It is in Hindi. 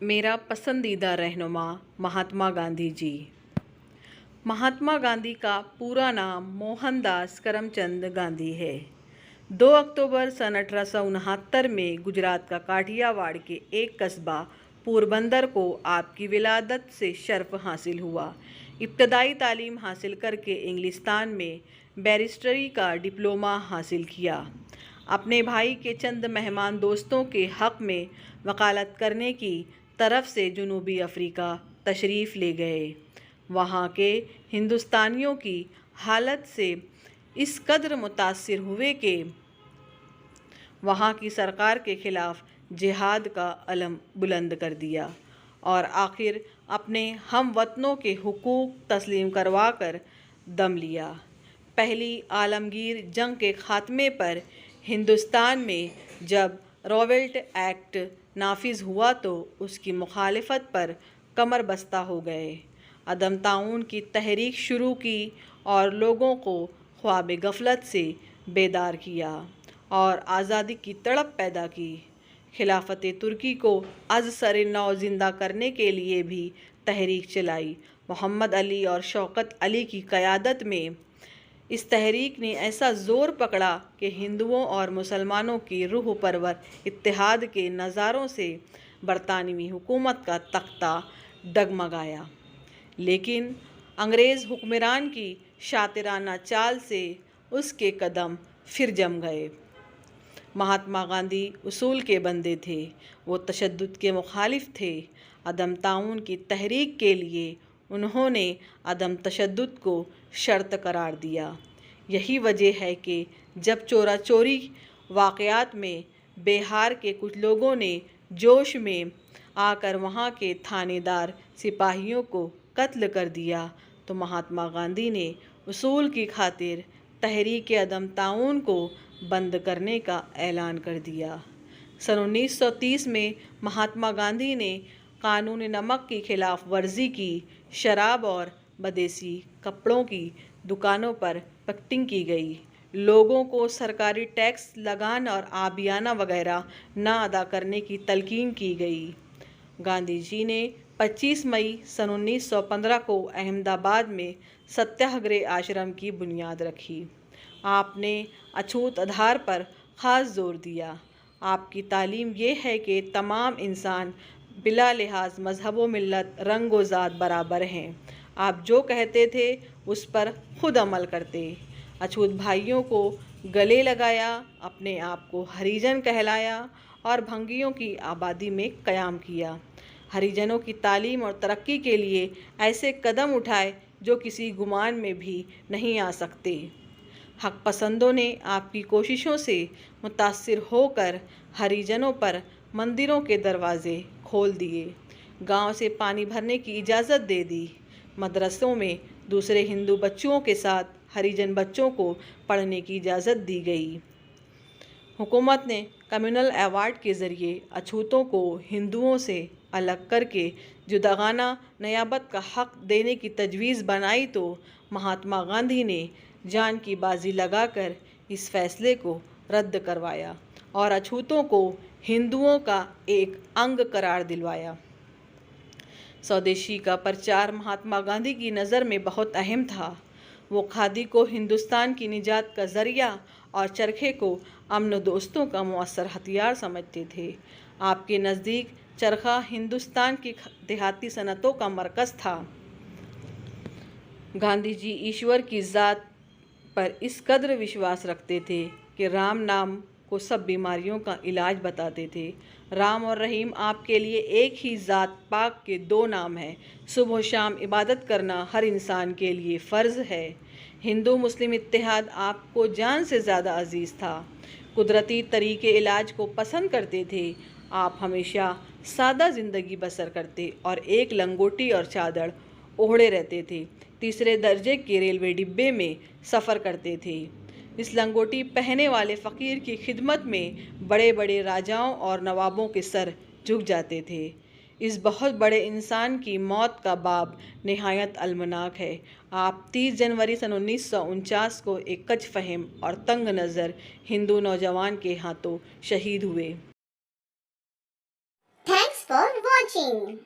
मेरा पसंदीदा रहनुमा महात्मा गांधी जी। महात्मा गांधी का पूरा नाम मोहनदास करमचंद गांधी है। 2 अक्टूबर सन 1869 में गुजरात का काठियावाड़ के एक कस्बा पोरबंदर को आपकी विलादत से शर्फ हासिल हुआ। इब्तदाई तालीम हासिल करके इंग्लिस्तान में बैरिस्टरी का डिप्लोमा हासिल किया। अपने भाई के चंद मेहमान दोस्तों के हक़ में वकालत करने की तरफ से जनूबी अफ्रीका तशरीफ़ ले गए। वहाँ के हिंदुस्तानियों की हालत से इस कदर मुतासिर हुए कि वहाँ की सरकार के ख़िलाफ़ जिहाद का अलम बुलंद कर दिया और आखिर अपने हम वतनों के हुकूक तस्लीम करवा कर दम लिया। पहली आलमगीर जंग के ख़ात्मे पर हिंदुस्तान में जब रॉवेल्ट एक्ट नाफिज हुआ तो उसकी मुखालिफत पर कमर बस्ता हो गए। अदम ताउन की तहरीक शुरू की और लोगों को ख्वाब गफलत से बेदार किया और आज़ादी की तड़प पैदा की। खिलाफत तुर्की को अज़ सर नौ ज़िंदा करने के लिए भी तहरीक चलाई। मोहम्मद अली और शौकत अली की क़यादत में इस तहरीक ने ऐसा ज़ोर पकड़ा कि हिंदुओं और मुसलमानों की रूह परवर इत्तेहाद के नज़ारों से बरतानवी हुकूमत का तख्ता डगमगाया। लेकिन अंग्रेज़ हुक्मरान की शातिराना चाल से उसके कदम फिर जम गए। महात्मा गांधी उसूल के बंदे थे। वो तशद्दुद के मुखालिफ थे। अदम ताउन की तहरीक के लिए उन्होंने अदम तशद्दुद को शर्त करार दिया। यही वजह है कि जब चोरा चोरी वाक़यात में बिहार के कुछ लोगों ने जोश में आकर वहाँ के थानेदार सिपाहियों को कत्ल कर दिया तो महात्मा गांधी ने उसूल की खातिर तहरीक अदम ताउन को बंद करने का ऐलान कर दिया। सन 1930 में महात्मा गांधी ने कानून नमक की खिलाफ वर्जी की। शराब और बदेसी कपड़ों की दुकानों पर पिकेटिंग की गई। लोगों को सरकारी टैक्स लगान और आबियाना वगैरह न अदा करने की तलकीन की गई। गांधी जी ने 25 मई सन 1915 को अहमदाबाद में सत्याग्रह आश्रम की बुनियाद रखी। आपने अछूत आधार पर ख़ास जोर दिया। आपकी तालीम ये है कि तमाम इंसान बिला लिहाज मज़हब व मिल्लत रंग व ज़ात बराबर हैं। आप जो कहते थे उस पर खुद अमल करते। अछूत भाइयों को गले लगाया, अपने आप को हरिजन कहलाया और भंगियों की आबादी में क़याम किया। हरिजनों की तालीम और तरक्की के लिए ऐसे कदम उठाए जो किसी गुमान में भी नहीं आ सकते। हक पसंदों ने आपकी कोशिशों से मुतासिर होकर हरिजनों पर मंदिरों के दरवाज़े खोल दिए, गांव से पानी भरने की इजाज़त दे दी। मदरसों में दूसरे हिंदू बच्चों के साथ हरिजन बच्चों को पढ़ने की इजाज़त दी गई। हुकूमत ने कम्युनल अवार्ड के ज़रिए अछूतों को हिंदुओं से अलग करके जुदागाना नियाबत का हक़ देने की तजवीज़ बनाई तो महात्मा गांधी ने जान की बाजी लगाकर इस फैसले को रद्द करवाया और अछूतों को हिंदुओं का एक अंग करार दिलवाया। स्वदेशी का प्रचार महात्मा गांधी की नज़र में बहुत अहम था। वो खादी को हिंदुस्तान की निजात का ज़रिया और चरखे को अमन दोस्तों का मौसर हथियार समझते थे। आपके नज़दीक चरखा हिंदुस्तान की देहाती सनतों का मरकज़ था। गांधी जी ईश्वर की ज़ात पर इस कदर विश्वास रखते थे कि राम नाम को सब बीमारियों का इलाज बताते थे। राम और रहीम आपके लिए एक ही ज़ात पाक के 2 नाम हैं। सुबह शाम इबादत करना हर इंसान के लिए फ़र्ज़ है। हिंदू मुस्लिम इत्तेहाद आपको जान से ज़्यादा अजीज़ था। कुदरती तरीके इलाज को पसंद करते थे। आप हमेशा सादा ज़िंदगी बसर करते और एक लंगोटी और चादर ओढ़े रहते थे। तीसरे दर्जे के रेलवे डिब्बे में सफ़र करते थे। इस लंगोटी पहने वाले फ़कीर की खिदमत में बड़े बड़े राजाओं और नवाबों के सर झुक जाते थे। इस बहुत बड़े इंसान की मौत का बाब निहायत अलमनाक है। आप 30 जनवरी सन 1949 को एक कच फहम और तंग नज़र हिंदू नौजवान के हाथों शहीद हुए। Thanks for watching. watching.